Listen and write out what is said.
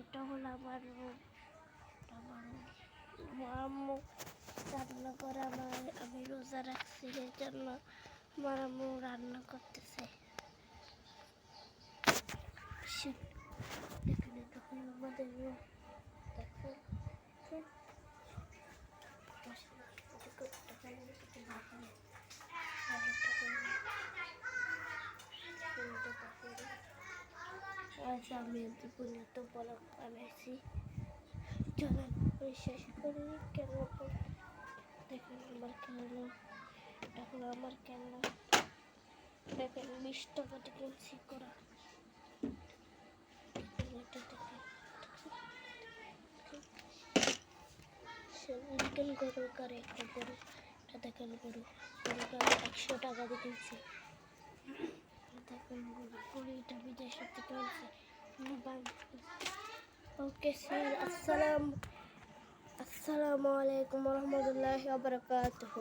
এটা হলো আমার রুম। আমার আম্মু রান্না করে, আমি রোজা রাখছি এই জন্য আমার আম্মু রান্না করতেছে। দেখুন এটা হলো আমাদের রুম। দেখুন আজ আমি দুপুরে তো বলক বানাইছি, চলেন শেষ করি। কেন দেখেন আমার খেলনা, এখন আমার খেলনা দেখেন 20 টাকাতে কিনছি করা। এটা দেখেন দেখেন গরু করে একটা গরু, এটা দেখেন গরু 100 টাকা দিয়ে কিনছি। দেখুন গরুটা বিদেশের থেকে আনছে। ওকে স্যার, আসসালামু আলাইকুম ওয়া রাহমাতুল্লাহি ওয়া বারাকাতুহু।